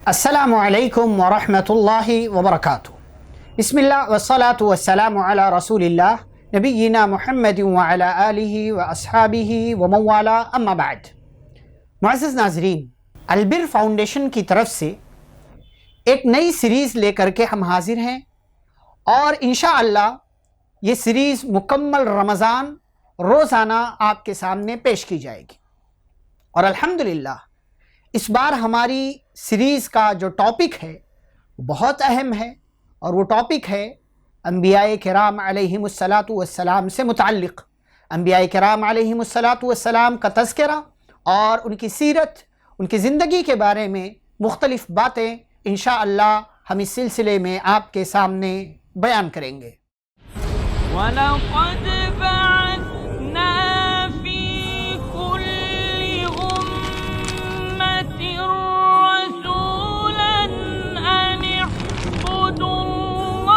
السلام علیکم ورحمۃ اللہ وبرکاتہ۔ بسم اللہ والصلاة والسلام علی رسول اللہ نبینا محمد وعلی آلہ واصحابہ ومن والاه اما بعد۔ معزز ناظرین، البر فاؤنڈیشن کی طرف سے ایک نئی سیریز لے کر کے ہم حاضر ہیں، اور انشاءاللہ یہ سیریز مکمل رمضان روزانہ آپ کے سامنے پیش کی جائے گی۔ اور الحمدللہ اس بار ہماری سیریز کا جو ٹاپک ہے وہ بہت اہم ہے، اور وہ ٹاپک ہے انبیاء کرام علیہم الصلاۃ والسلام سے متعلق۔ انبیاء کرام علیہم الصلاۃ والسلام کا تذکرہ اور ان کی سیرت، ان کی زندگی کے بارے میں مختلف باتیں انشاءاللہ ہم اس سلسلے میں آپ کے سامنے بیان کریں گے۔ وَلَقَدْ بَعَثْنَا فِي كُلِّ أُمَّةٍ رَّسُولًا أَنِ اعْبُدُوا اللَّهَ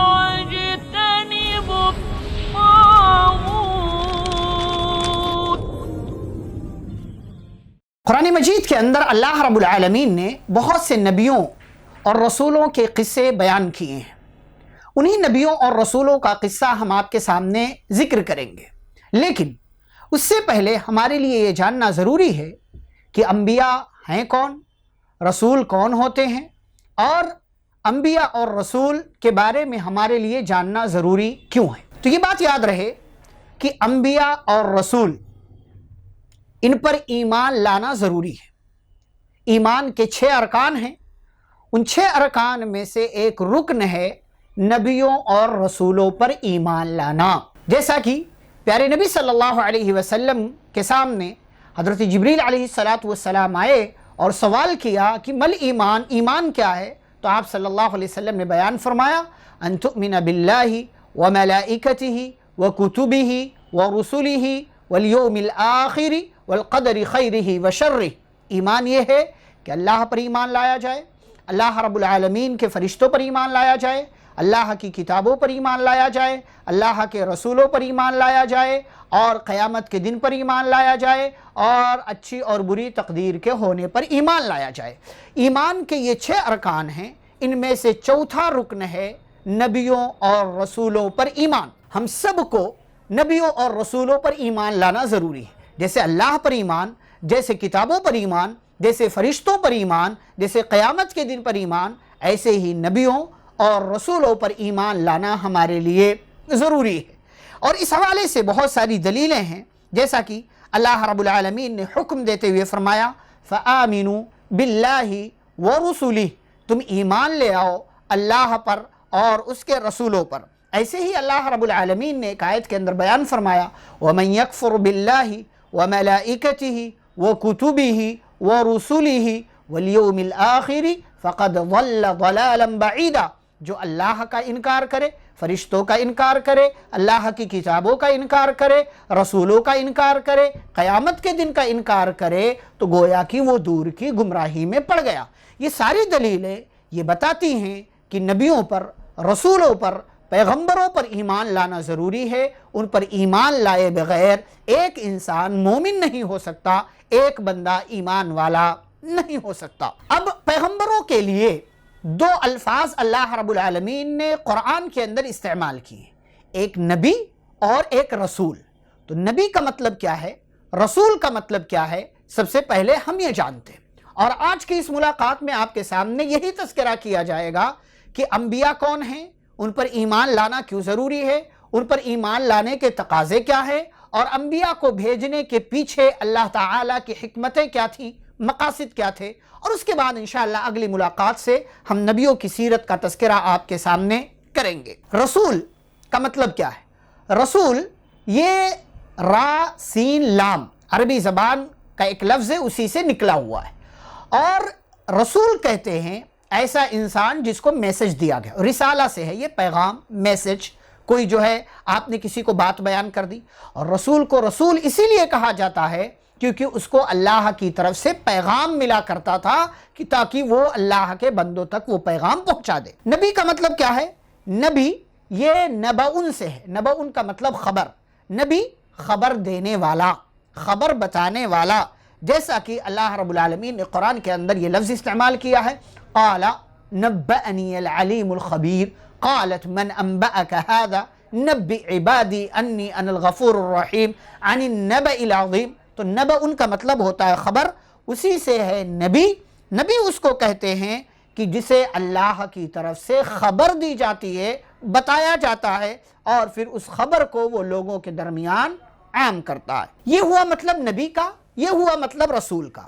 وَاجْتَنِبُوا الطَّاغُوتَ۔ قرآن مجید کے اندر اللہ رب العالمین نے بہت سے نبیوں اور رسولوں کے قصے بیان کیے ہیں۔ انہی نبیوں اور رسولوں کا قصہ ہم آپ کے سامنے ذکر کریں گے، لیکن اس سے پہلے ہمارے لیے یہ جاننا ضروری ہے کہ انبیاء ہیں کون، رسول کون ہوتے ہیں، اور انبیاء اور رسول کے بارے میں ہمارے لیے جاننا ضروری کیوں ہے۔ تو یہ بات یاد رہے کہ انبیاء اور رسول ان پر ایمان لانا ضروری ہے۔ ایمان کے 6 ارکان ہیں، ان 6 ارکان میں سے ایک رکن ہے نبیوں اور رسولوں پر ایمان لانا۔ جیسا کہ پیارے نبی صلی اللہ علیہ وسلم کے سامنے حضرت جبریل علیہ السلام آئے اور سوال کیا کہ مل ایمان، ایمان کیا ہے؟ تو آپ صلی اللہ علیہ وسلم نے بیان فرمایا ان تؤمن باللہ وملائکتہ وکتبہ ورسلہ والیوم الآخر والقدر خیرہ وشرہ۔ ایمان یہ ہے کہ اللہ پر ایمان لایا جائے، اللہ رب العالمین کے فرشتوں پر ایمان لایا جائے، اللہ کی کتابوں پر ایمان لایا جائے، اللہ کے رسولوں پر ایمان لایا جائے، اور قیامت کے دن پر ایمان لایا جائے، اور اچھی اور بری تقدیر کے ہونے پر ایمان لایا جائے۔ ایمان کے یہ 6 ارکان ہیں، ان میں سے چوتھا رکن ہے نبیوں اور رسولوں پر ایمان۔ ہم سب کو نبیوں اور رسولوں پر ایمان لانا ضروری ہے، جیسے اللہ پر ایمان، جیسے کتابوں پر ایمان، جیسے فرشتوں پر ایمان، جیسے قیامت کے دن پر ایمان، ایسے ہی نبیوں اور رسولوں پر ایمان لانا ہمارے لیے ضروری ہے۔ اور اس حوالے سے بہت ساری دلیلیں ہیں، جیسا کہ اللہ رب العالمین نے حکم دیتے ہوئے فرمایا فَآمِنُوا بِاللَّهِ وَرُسُلِهِ، تم ایمان لے آؤ اللہ پر اور اس کے رسولوں پر۔ ایسے ہی اللہ رب العالمین نے ایک آیت کے اندر بیان فرمایا وَمَن يَكْفُرْ بِاللَّهِ وَمَلَائِكَتِهِ وَكُتُبِهِ وَرُسُلِهِ وَالْيَوْمِ الْآخِرِ فَقَدْ ضَلَّ ضَلَالًا بَعِيدًا، جو اللہ کا انکار کرے، فرشتوں کا انکار کرے، اللہ کی کتابوں کا انکار کرے، رسولوں کا انکار کرے، قیامت کے دن کا انکار کرے، تو گویا کہ وہ دور کی گمراہی میں پڑ گیا۔ یہ ساری دلیلیں یہ بتاتی ہیں کہ نبیوں پر، رسولوں پر، پیغمبروں پر ایمان لانا ضروری ہے۔ ان پر ایمان لائے بغیر ایک انسان مومن نہیں ہو سکتا، ایک بندہ ایمان والا نہیں ہو سکتا۔ اب پیغمبروں کے لیے 2 الفاظ اللہ رب العالمین نے قرآن کے اندر استعمال کیے، ایک نبی اور ایک رسول۔ تو نبی کا مطلب کیا ہے، رسول کا مطلب کیا ہے، سب سے پہلے ہم یہ جانتے ہیں، اور آج کی اس ملاقات میں آپ کے سامنے یہی تذکرہ کیا جائے گا کہ انبیاء کون ہیں، ان پر ایمان لانا کیوں ضروری ہے، ان پر ایمان لانے کے تقاضے کیا ہیں، اور انبیاء کو بھیجنے کے پیچھے اللہ تعالیٰ کی حکمتیں کیا تھیں، مقاصد کیا تھے۔ اور اس کے بعد انشاءاللہ اگلی ملاقات سے ہم نبیوں کی سیرت کا تذکرہ آپ کے سامنے کریں گے۔ رسول کا مطلب کیا ہے؟ رسول یہ را سین لام عربی زبان کا ایک لفظ ہے، اسی سے نکلا ہوا ہے، اور رسول کہتے ہیں ایسا انسان جس کو میسج دیا گیا، رسالہ سے ہے یہ، پیغام، میسج، کوئی جو ہے آپ نے کسی کو بات بیان کر دی۔ اور رسول کو رسول اسی لیے کہا جاتا ہے کیونکہ اس کو اللہ کی طرف سے پیغام ملا کرتا تھا کہ تاکہ وہ اللہ کے بندوں تک وہ پیغام پہنچا دے۔ نبی کا مطلب کیا ہے؟ نبی یہ نبعن سے ہے، نبعن کا مطلب خبر، نبی خبر دینے والا، خبر بتانے والا، جیسا کہ اللہ رب العالمین نے قرآن کے اندر یہ لفظ استعمال کیا ہے، قال نبأنی العلیم الخبیر، قالت من انبأک هذا نبئ عبادی انی انا الغفور الرحیم عن النبأ العظیم۔ تو نبأ ان کا مطلب ہوتا ہے خبر، اسی سے ہے نبی۔ نبی اس کو کہتے ہیں کہ جسے اللہ کی طرف سے خبر دی جاتی ہے، بتایا جاتا ہے، اور پھر اس خبر کو وہ لوگوں کے درمیان عام کرتا ہے۔ یہ ہوا مطلب نبی کا، یہ ہوا مطلب رسول کا۔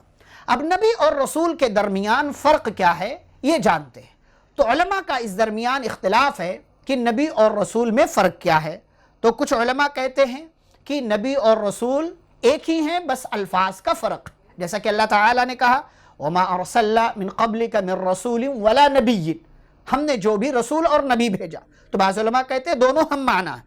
اب نبی اور رسول کے درمیان فرق کیا ہے یہ جانتے ہیں۔ تو علماء کا اس درمیان اختلاف ہے کہ نبی اور رسول میں فرق کیا ہے۔ تو کچھ علماء کہتے ہیں کہ نبی اور رسول ایک ہی ہیں، بس الفاظ کا فرق، جیسا کہ اللہ تعالیٰ نے کہا وَمَا أَرْسَلْنَا مِن قَبْلِكَ مِن رَّسُولٍ وَلَا نَبِيٍّ، ہم نے جو بھی رسول اور نبی بھیجا۔ تو بعض علماء کہتے ہیں دونوں ہم معنی ہیں،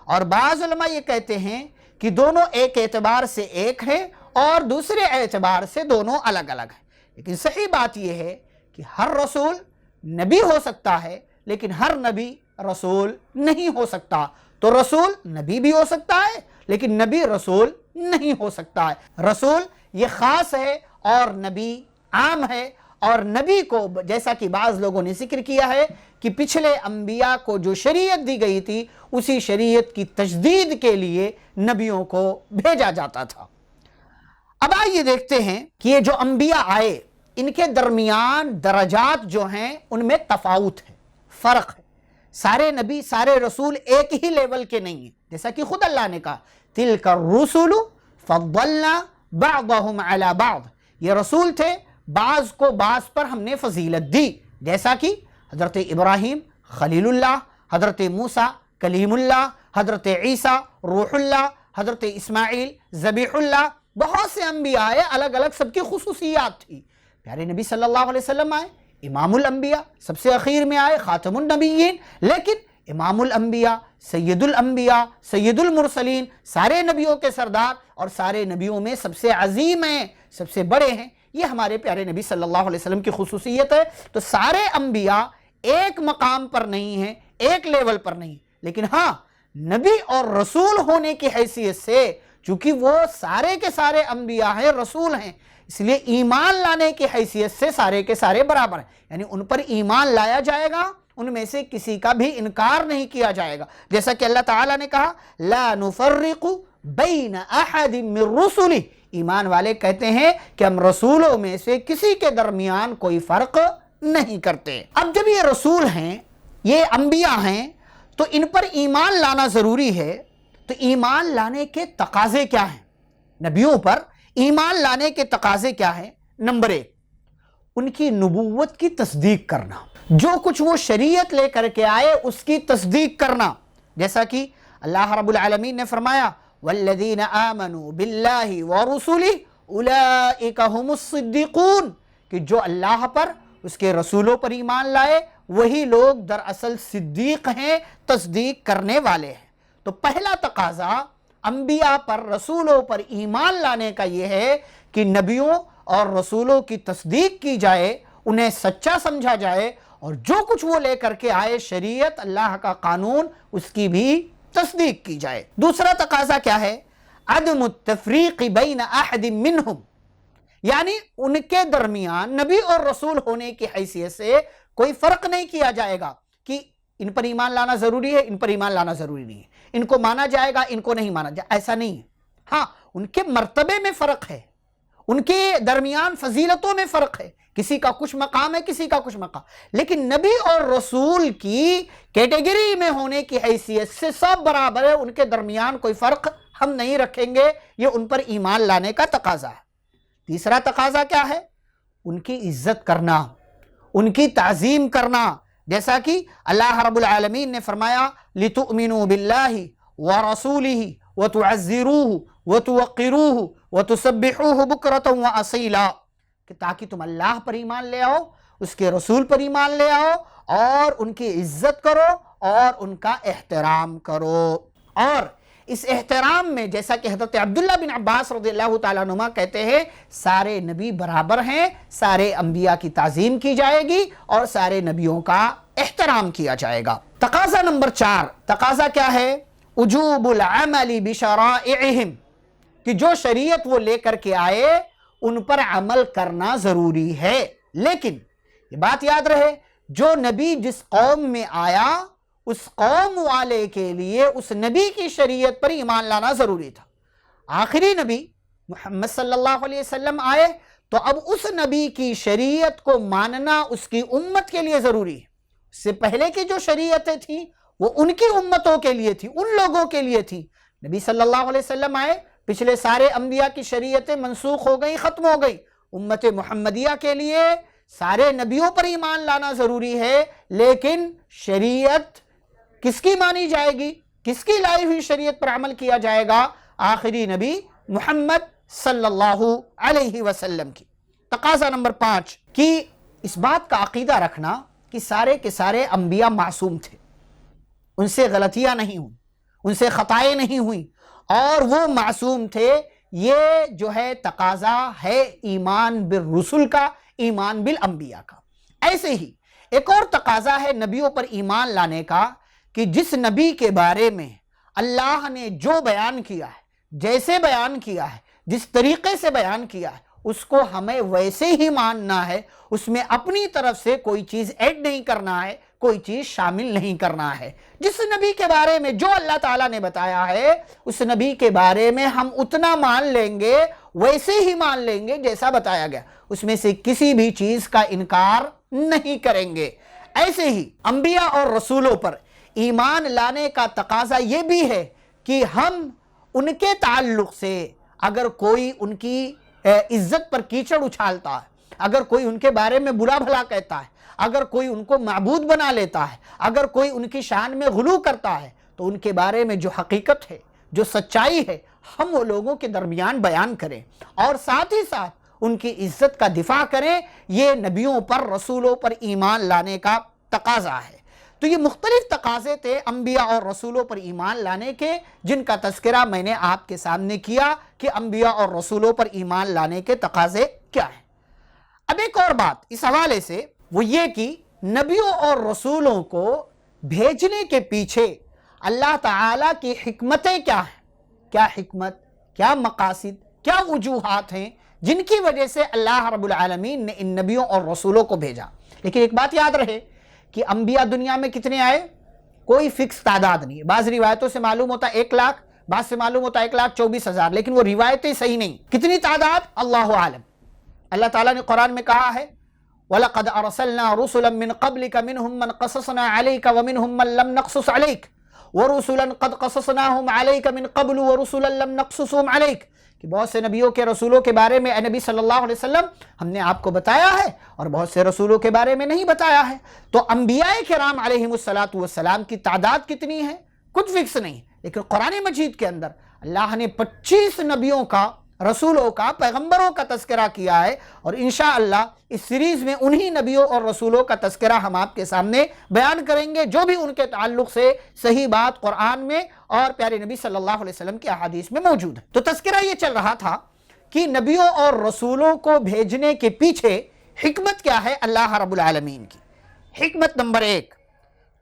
اور بعض علماء یہ کہتے ہیں کہ دونوں ایک اعتبار سے ایک ہیں اور دوسرے اعتبار سے دونوں الگ الگ ہیں۔ لیکن صحیح بات یہ ہے کہ ہر رسول نبی ہو سکتا ہے، لیکن ہر نبی رسول نہیں ہو سکتا۔ تو رسول نبی بھی ہو سکتا ہے، لیکن نبی رسول نہیں ہو سکتا ہے۔ رسول یہ خاص ہے اور نبی عام ہے، اور نبی کو جیسا کہ بعض لوگوں نے ذکر کیا ہے کہ پچھلے انبیاء کو جو شریعت دی گئی تھی اسی شریعت کی تجدید کے لیے نبیوں کو بھیجا جاتا تھا۔ اب آئیے دیکھتے ہیں کہ یہ جو انبیاء آئے ان کے درمیان درجات جو ہیں ان میں تفاوت ہے، فرق ہے۔ سارے نبی سارے رسول ایک ہی لیول کے نہیں ہیں، جیسا کہ خود اللہ نے کہا تِلْكَ الرُّسُلُ فَضَّلْنَا بَعْضَهُمْ عَلَى بَعْضٍ، یہ رسول تھے، بعض کو بعض پر ہم نے فضیلت دی، جیسا کہ حضرت ابراہیم خلیل اللہ، حضرت موسیٰ کلیم اللہ، حضرت عیسیٰ روح اللہ، حضرت اسماعیل ذبیح اللہ، بہت سے انبیاء آئے، الگ الگ سب کی خصوصیات تھی۔ پیارے نبی صلی اللہ علیہ وسلم آئے امام الانبیاء، سب سے اخیر میں آئے خاتم النبیین، لیکن امام الانبیاء، سید الانبیاء، سید المرسلین، سارے نبیوں کے سردار اور سارے نبیوں میں سب سے عظیم ہیں، سب سے بڑے ہیں، یہ ہمارے پیارے نبی صلی اللہ علیہ وسلم کی خصوصیت ہے۔ تو سارے انبیاء ایک مقام پر نہیں ہیں، ایک لیول پر نہیں، لیکن ہاں نبی اور رسول ہونے کی حیثیت سے چونکہ وہ سارے کے سارے انبیاء ہیں، رسول ہیں، اس لیے ایمان لانے کی حیثیت سے سارے کے سارے برابر ہیں، یعنی ان پر ایمان لایا جائے گا، ان میں سے کسی کا بھی انکار نہیں کیا جائے گا، جیسا کہ اللہ تعالیٰ نے کہا لا نفرق بین احد من رسلہ، ایمان والے کہتے ہیں کہ ہم رسولوں میں سے کسی کے درمیان کوئی فرق نہیں کرتے۔ اب جب یہ رسول ہیں، یہ انبیاء ہیں، تو ان پر ایمان لانا ضروری ہے۔ تو ایمان لانے کے تقاضے کیا ہیں؟ نبیوں پر ایمان لانے کے تقاضے کیا ہیں؟ نمبر 1، ان کی نبوت کی تصدیق کرنا، جو کچھ وہ شریعت لے کر کے آئے اس کی تصدیق کرنا، جیسا کہ اللہ رب العالمین نے فرمایا والذین آمنوا باللہ ورسلہ اولئک ھم الصدیقون، کہ جو اللہ پر اس کے رسولوں پر ایمان لائے وہی لوگ دراصل صدیق ہیں، تصدیق کرنے والے ہیں۔ تو پہلا تقاضا انبیاء پر رسولوں پر ایمان لانے کا یہ ہے کہ نبیوں اور رسولوں کی تصدیق کی جائے، انہیں سچا سمجھا جائے، اور جو کچھ وہ لے کر کے آئے شریعت اللہ کا قانون اس کی بھی تصدیق کی جائے۔ دوسرا تقاضا کیا ہے؟ عدم التفریق بین احد منہم، یعنی ان کے درمیان نبی اور رسول ہونے کی حیثیت سے کوئی فرق نہیں کیا جائے گا کہ ان پر ایمان لانا ضروری ہے، ان پر ایمان لانا ضروری نہیں ہے، ان کو مانا جائے گا، ان کو نہیں مانا جائے گا، ایسا نہیں ہے۔ ہاں ان کے مرتبے میں فرق ہے، ان کے درمیان فضیلتوں میں فرق ہے، کسی کا کچھ مقام ہے، کسی کا کچھ مقام، لیکن نبی اور رسول کی کیٹیگری میں ہونے کی حیثیت سے سب برابر ہے، ان کے درمیان کوئی فرق ہم نہیں رکھیں گے، یہ ان پر ایمان لانے کا تقاضا ہے۔ تیسرا تقاضا کیا ہے؟ ان کی عزت کرنا، ان کی تعظیم کرنا، جیسا کہ اللہ رب العالمین نے فرمایا لِتُؤْمِنُوا بِاللَّهِ وَرَسُولِهِ وَتُعَزِّرُوهُ وَتُوَقِّرُوهُ وَتُسَبِّحُوهُ بُكْرَةً وَأَصِيلًا، کہ تاکہ تم اللہ پر ایمان لے آؤ، اس کے رسول پر ایمان لے آؤ، اور ان کی عزت کرو اور ان کا احترام کرو۔ اور اس احترام میں جیسا کہ حضرت عبداللہ بن عباس رضی اللہ تعالیٰ عنہما کہتے ہیں سارے نبی برابر ہیں، سارے انبیاء کی تعظیم کی جائے گی اور سارے نبیوں کا احترام کیا جائے گا۔ تقاضا نمبر 4، تقاضا کیا ہے؟ وجوب العمل بشرائعہم، کہ جو شریعت وہ لے کر کے آئے ان پر عمل کرنا ضروری ہے۔ لیکن یہ بات یاد رہے، جو نبی جس قوم میں آیا اس قوم والے کے لیے اس نبی کی شریعت پر ایمان لانا ضروری تھا۔ آخری نبی محمد صلی اللہ علیہ وسلم آئے تو اب اس نبی کی شریعت کو ماننا اس کی امت کے لیے ضروری ہے۔ اس سے پہلے کی جو شریعتیں تھیں وہ ان کی امتوں کے لیے تھی، ان لوگوں کے لیے تھی۔ نبی صلی اللہ علیہ وسلم آئے، پچھلے سارے انبیاء کی شریعتیں منسوخ ہو گئی، ختم ہو گئی۔ امت محمدیہ کے لیے سارے نبیوں پر ایمان لانا ضروری ہے، لیکن شریعت کس کی مانی جائے گی، کس کی لائی ہوئی شریعت پر عمل کیا جائے گا؟ آخری نبی محمد صلی اللہ علیہ وسلم کی۔ تقاضا نمبر 5 کہ اس بات کا عقیدہ رکھنا کہ سارے کے سارے انبیاء معصوم تھے، ان سے غلطیاں نہیں ہوئیں، ان سے خطائیں نہیں ہوئیں، اور وہ معصوم تھے۔ یہ جو ہے تقاضا ہے ایمان بالرسل کا، ایمان بالانبیاء کا۔ ایسے ہی ایک اور تقاضا ہے نبیوں پر ایمان لانے کا کہ جس نبی کے بارے میں اللہ نے جو بیان کیا ہے، جیسے بیان کیا ہے، جس طریقے سے بیان کیا ہے، اس کو ہمیں ویسے ہی ماننا ہے، اس میں اپنی طرف سے کوئی چیز ایڈ نہیں کرنا ہے، کوئی چیز شامل نہیں کرنا ہے۔ جس نبی کے بارے میں جو اللہ تعالیٰ نے بتایا ہے، اس نبی کے بارے میں ہم اتنا مان لیں گے، ویسے ہی مان لیں گے جیسا بتایا گیا، اس میں سے کسی بھی چیز کا انکار نہیں کریں گے۔ ایسے ہی انبیاء اور رسولوں پر ایمان لانے کا تقاضا یہ بھی ہے کہ ہم ان کے تعلق سے اگر کوئی ان کی عزت پر کیچڑ اچھالتا ہے، اگر کوئی ان کے بارے میں برا بھلا کہتا ہے، اگر کوئی ان کو معبود بنا لیتا ہے، اگر کوئی ان کی شان میں غلو کرتا ہے، تو ان کے بارے میں جو حقیقت ہے، جو سچائی ہے، ہم وہ لوگوں کے درمیان بیان کریں اور ساتھ ہی ساتھ ان کی عزت کا دفاع کریں۔ یہ نبیوں پر، رسولوں پر ایمان لانے کا تقاضا ہے۔ تو یہ مختلف تقاضے تھے انبیاء اور رسولوں پر ایمان لانے کے، جن کا تذکرہ میں نے آپ کے سامنے کیا کہ انبیاء اور رسولوں پر ایمان لانے کے تقاضے کیا ہیں۔ اب ایک اور بات اس حوالے سے، وہ یہ کہ نبیوں اور رسولوں کو بھیجنے کے پیچھے اللہ تعالیٰ کی حکمتیں کیا ہیں، کیا حکمت، کیا مقاصد، کیا وجوہات ہیں جن کی وجہ سے اللہ رب العالمین نے ان نبیوں اور رسولوں کو بھیجا۔ لیکن ایک بات یاد رہے کہ انبیاء دنیا میں کتنے آئے، کوئی فکس تعداد نہیں ہے۔ بعض روایتوں سے معلوم ہوتا 1 لاکھ، بعض سے معلوم ہوتا 1,24,000، لیکن وہ روایتیں صحیح نہیں۔ کتنی تعداد اللہ عالم۔ اللہ تعالیٰ نے قرآن میں کہا ہے وَلَقَدْ أَرْسَلْنَا رُسُلًا مِّن قَبْلِكَ مِنْهُمْ مَنْ قَصَصْنَا عَلَيْكَ وَمِنْهُمْ مَنْ لَمْ نَقْصُصْ عَلَيْكَ وَرُسُلًا قَدْ قَصَصْنَاهُمْ عَلَيْكَ مِنْ قَبْلُ وَرُسُلًا لَمْ نَقْصُصْهُمْ عَلَيْكَ کہ بہت سے نبیوں کے رسولوں کے بارے میں اے نبی صلی اللہ علیہ وسلم ہم نے آپ کو بتایا ہے، اور بہت سے رسولوں کے بارے میں نہیں بتایا ہے۔ تو انبیاء کرام علیہم السلام کی تعداد کتنی ہے کچھ فکس نہیں، لیکن قرآن مجید کے اندر اللہ نے 25 نبیوں کا، رسولوں کا، پیغمبروں کا تذکرہ کیا ہے، اور انشاءاللہ اس سیریز میں انہی نبیوں اور رسولوں کا تذکرہ ہم آپ کے سامنے بیان کریں گے، جو بھی ان کے تعلق سے صحیح بات قرآن میں اور پیارے نبی صلی اللہ علیہ وسلم کی احادیث میں موجود ہے۔ تو تذکرہ یہ چل رہا تھا کہ نبیوں اور رسولوں کو بھیجنے کے پیچھے حکمت کیا ہے اللہ رب العالمین کی۔ حکمت نمبر 1،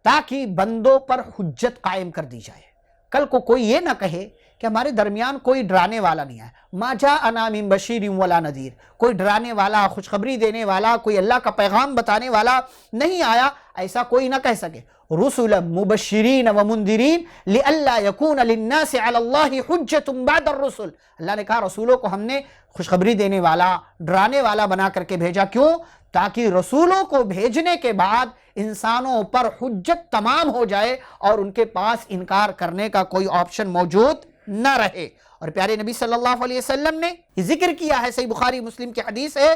تاکہ بندوں پر حجت قائم کر دی جائے۔ کل کو کوئی یہ نہ کہے کہ ہمارے درمیان کوئی ڈرانے والا نہیں ہے، ما جاءنا من بشیر ولا نذیر، کوئی ڈرانے والا، خوشخبری دینے والا، کوئی اللہ کا پیغام بتانے والا نہیں آیا، ایسا کوئی نہ کہہ سکے۔ رسلا مبشرین ومنذرین لئلا یکون للناس علی اللہ حجت بعد الرسل، اللہ نے کہا رسولوں کو ہم نے خوشخبری دینے والا، ڈرانے والا بنا کر کے بھیجا۔ کیوں؟ تاکہ رسولوں کو بھیجنے کے بعد انسانوں پر حجت تمام ہو جائے اور ان کے پاس انکار کرنے کا کوئی آپشن موجود نہ رہے۔ اور پیارے نبی صلی اللہ علیہ وسلم نے ذکر کیا ہے، صحیح بخاری مسلم کی حدیث ہے،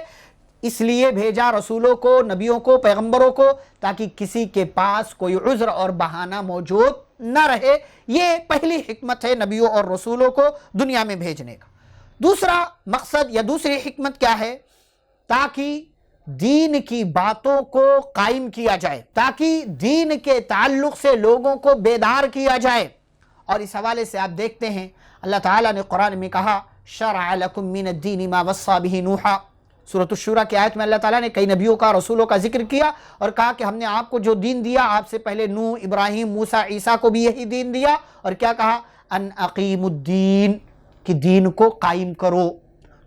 اس لیے بھیجا رسولوں کو، نبیوں کو، پیغمبروں کو، تاکہ کسی کے پاس کوئی عذر اور بہانہ موجود نہ رہے۔ یہ پہلی حکمت ہے نبیوں اور رسولوں کو دنیا میں بھیجنے کا۔ دوسرا مقصد یا دوسری حکمت کیا ہے؟ تاکہ دین کی باتوں کو قائم کیا جائے، تاکہ دین کے تعلق سے لوگوں کو بیدار کیا جائے۔ اور اس حوالے سے آپ دیکھتے ہیں اللہ تعالیٰ نے قرآن میں کہا شرع لکم من الدین ما وصى به نوحا، سورۃ الشورى کی آیت میں اللہ تعالیٰ نے کئی نبیوں کا، رسولوں کا ذکر کیا اور کہا کہ ہم نے آپ کو جو دین دیا، آپ سے پہلے نوح، ابراہیم، موسیٰ، عیسیٰ کو بھی یہی دین دیا، اور کیا کہا ان اقیموا الدین، کہ دین کو قائم کرو۔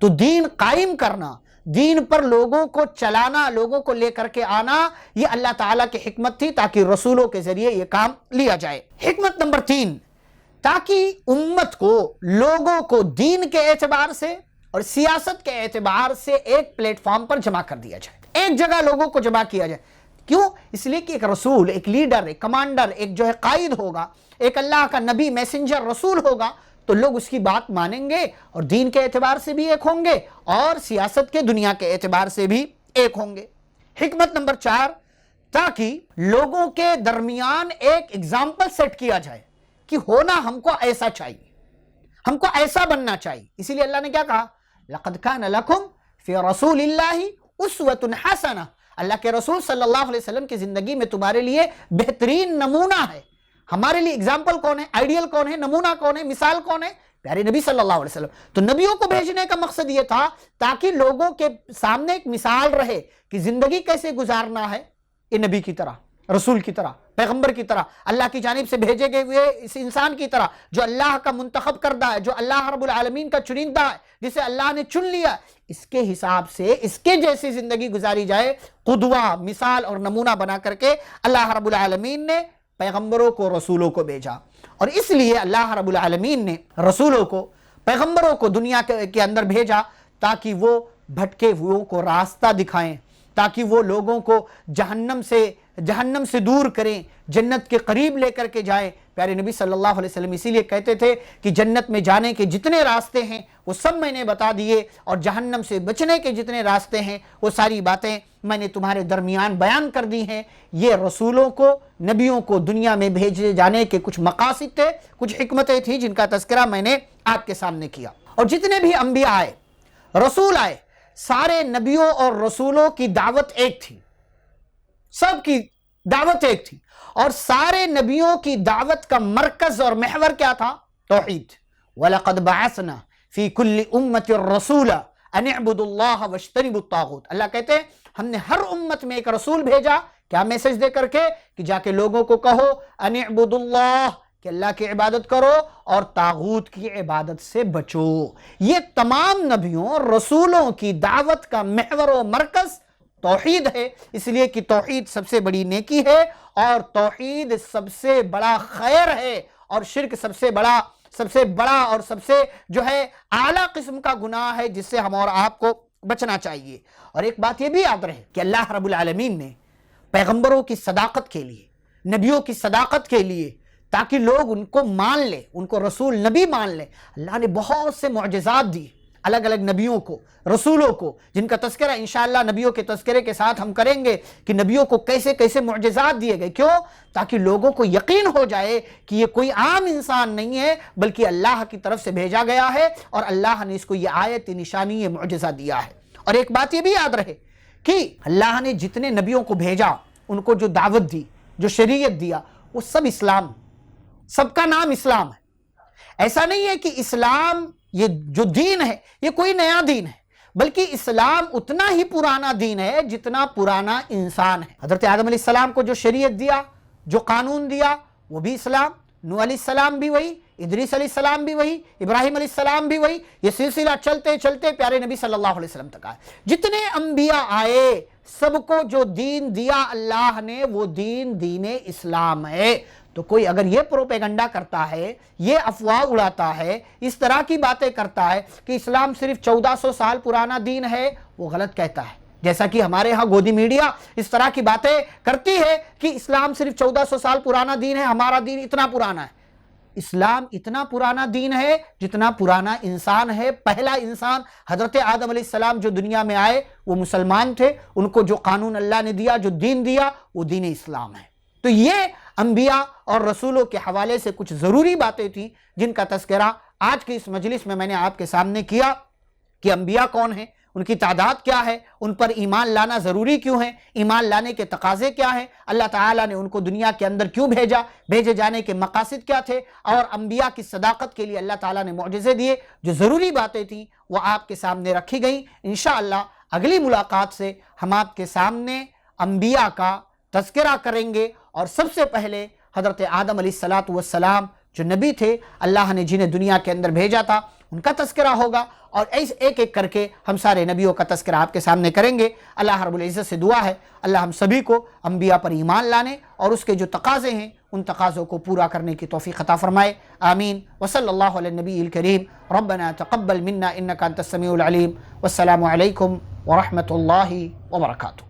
تو دین قائم کرنا، دین پر لوگوں کو چلانا، لوگوں کو لے کر کے آنا، یہ اللہ تعالیٰ کی حکمت تھی تاکہ رسولوں کے ذریعے یہ کام لیا جائے۔ حکمت نمبر 3، تاکہ امت کو، لوگوں کو دین کے اعتبار سے اور سیاست کے اعتبار سے ایک پلیٹ فارم پر جمع کر دیا جائے، ایک جگہ لوگوں کو جمع کیا جائے۔ کیوں؟ اس لیے کہ ایک رسول، ایک لیڈر، ایک کمانڈر، ایک جو ہے قائد ہوگا، ایک اللہ کا نبی، میسنجر، رسول ہوگا، تو لوگ اس کی بات مانیں گے اور دین کے اعتبار سے بھی ایک ہوں گے اور سیاست کے، دنیا کے اعتبار سے بھی ایک ہوں گے۔ حکمت نمبر 4، تاکہ لوگوں کے درمیان ایک اگزامپل سیٹ کیا جائے کہ ہونا ہم کو ایسا چاہیے، ہم کو ایسا بننا چاہیے۔ اسی لیے اللہ نے کیا کہا؟ لَقَدْ كَانَ لَكُمْ فِي رَسُولِ اللَّهِ أُسْوَةٌ حَسَنَةٌ، اللہ کے رسول صلی اللہ علیہ وسلم کی زندگی میں تمہارے لیے بہترین نمونہ ہے۔ ہمارے لیے اگزامپل کون ہے؟ آئیڈیل کون ہے؟ نمونہ کون ہے؟ مثال کون ہے؟ پیارے نبی صلی اللہ علیہ وسلم۔ تو نبیوں کو بھیجنے کا مقصد یہ تھا تاکہ لوگوں کے سامنے ایک مثال رہے کہ زندگی کیسے گزارنا ہے، یہ نبی کی طرح، رسول کی طرح، پیغمبر کی طرح، اللہ کی جانب سے بھیجے گئے ہوئے اس انسان کی طرح جو اللہ کا منتخب کردہ ہے، جو اللہ رب العالمین کا چنندہ ہے، جسے اللہ نے چن لیا، اس کے حساب سے اس کے جیسی زندگی گزاری جائے، قدوہ، مثال اور نمونہ بنا کر کے اللہ رب العالمین نے پیغمبروں کو، رسولوں کو بھیجا۔ اور اس لیے اللہ رب العالمین نے رسولوں کو، پیغمبروں کو دنیا کے اندر بھیجا تاکہ وہ بھٹکے ہوئوں کو راستہ دکھائیں، تاکہ وہ لوگوں کو جہنم سے دور کریں، جنت کے قریب لے کر کے جائیں۔ پیارے نبی صلی اللہ علیہ وسلم اسی لیے کہتے تھے کہ جنت میں جانے کے جتنے راستے ہیں وہ سب میں نے بتا دیے، اور جہنم سے بچنے کے جتنے راستے ہیں وہ ساری باتیں میں نے تمہارے درمیان بیان کر دی ہیں۔ یہ رسولوں کو، نبیوں کو دنیا میں بھیجے جانے کے کچھ مقاصد تھے، کچھ حکمتیں تھیں جن کا تذکرہ میں نے آپ کے سامنے کیا۔ اور جتنے بھی انبیاء آئے، رسول آئے، سارے نبیوں اور رسولوں کی دعوت ایک تھی، سب کی دعوت ایک تھی، اور سارے نبیوں کی دعوت کا مرکز اور محور کیا تھا؟ توحید۔ وَلَقَدْ بَعَثْنَا فِي كُلِّ أُمَّةٍ رَسُولًا أَنِ اعْبُدُوا اللَّهَ وَاجْتَنِبُوا الطَّاغُوتَ۔ اللہ کہتے ہیں ہم نے ہر امت میں ایک رسول بھیجا، کیا میسج دے کر کے؟ کہ جا کے لوگوں کو کہو أَنِ اعْبُدُوا اللَّهَ، کہ اللہ کی عبادت کرو اور طاغوت کی عبادت سے بچو۔ یہ تمام نبیوں اور رسولوں کی دعوت کا محور و مرکز توحید ہے، اس لیے کہ توحید سب سے بڑی نیکی ہے، اور توحید سب سے بڑا خیر ہے، اور شرک سب سے بڑا اور سب سے جو ہے اعلیٰ قسم کا گناہ ہے جس سے ہم اور آپ کو بچنا چاہیے۔ اور ایک بات یہ بھی یاد رہے کہ اللہ رب العالمین نے پیغمبروں کی صداقت کے لیے، نبیوں کی صداقت کے لیے، تاکہ لوگ ان کو مان لیں، ان کو رسول نبی مان لیں، اللہ نے بہت سے معجزات دی الگ الگ نبیوں کو، رسولوں کو، جن کا تذکرہ انشاءاللہ نبیوں کے تذکرے کے ساتھ ہم کریں گے کہ نبیوں کو کیسے کیسے معجزات دیے گئے۔ کیوں؟ تاکہ لوگوں کو یقین ہو جائے کہ یہ کوئی عام انسان نہیں ہے بلکہ اللہ کی طرف سے بھیجا گیا ہے، اور اللہ نے اس کو یہ آیت، نشانی، یہ معجزہ دیا ہے۔ اور ایک بات یہ بھی یاد رہے کہ اللہ نے جتنے نبیوں کو بھیجا، ان کو جو دعوت دی، جو شریعت دیا، وہ سب اسلام، سب کا نام اسلام ہے۔ ایسا نہیں ہے کہ اسلام یہ جو دین ہے یہ کوئی نیا دین ہے، بلکہ اسلام اتنا ہی پرانا دین ہے جتنا پرانا انسان ہے۔ حضرت آدم علیہ السلام کو جو شریعت دیا، جو قانون دیا، وہ بھی اسلام، نوح علیہ السلام بھی وہی، ادریس علیہ السلام بھی وہی، ابراہیم علیہ السلام بھی وہی، یہ سلسلہ چلتے چلتے پیارے نبی صلی اللہ علیہ وسلم تک آئے۔ جتنے انبیاء آئے سب کو جو دین دیا اللہ نے، وہ دین اسلام ہے۔ تو کوئی اگر یہ پروپیگنڈا کرتا ہے، یہ افواہ اڑاتا ہے، اس طرح کی باتیں کرتا ہے کہ اسلام صرف 1400 سال پرانا دین ہے، وہ غلط کہتا ہے۔ جیسا کہ ہمارے ہاں گودی میڈیا اس طرح کی باتیں کرتی ہے کہ اسلام صرف 1400 سال پرانا دین ہے، ہمارا دین اتنا پرانا ہے۔ اسلام اتنا پرانا دین ہے جتنا پرانا انسان ہے۔ پہلا انسان حضرت آدم علیہ السلام جو دنیا میں آئے وہ مسلمان تھے، ان کو جو قانون اللہ نے دیا، جو دین دیا، وہ دین اسلام ہے۔ تو یہ انبیاء اور رسولوں کے حوالے سے کچھ ضروری باتیں تھیں جن کا تذکرہ آج کی اس مجلس میں نے آپ کے سامنے کیا کہ انبیاء کون ہیں، ان کی تعداد کیا ہے، ان پر ایمان لانا ضروری کیوں ہے، ایمان لانے کے تقاضے کیا ہیں، اللہ تعالیٰ نے ان کو دنیا کے اندر کیوں بھیجا، بھیجے جانے کے مقاصد کیا تھے، اور انبیاء کی صداقت کے لیے اللہ تعالیٰ نے معجزے دیے۔ جو ضروری باتیں تھیں وہ آپ کے سامنے رکھی گئیں۔ انشاءاللہ اگلی ملاقات سے ہم آپ کے سامنے انبیاء کا تذکرہ کریں گے، اور سب سے پہلے حضرت آدم علیہ السلام جو نبی تھے، اللہ نے جنہیں دنیا کے اندر بھیجا تھا، ان کا تذکرہ ہوگا، اور ایک ایک کر کے ہم سارے نبیوں کا تذکرہ آپ کے سامنے کریں گے۔ اللہ رب العزت سے دعا ہے اللہ ہم سبھی کو انبیاء پر ایمان لانے اور اس کے جو تقاضے ہیں ان تقاضوں کو پورا کرنے کی توفیق عطا فرمائے، آمین۔ وصلی اللہ علی النبی الکریم، ربنا تقبل منا انک انت السمیع العلیم، والسلام علیکم ورحمۃ اللہ وبرکاتہ۔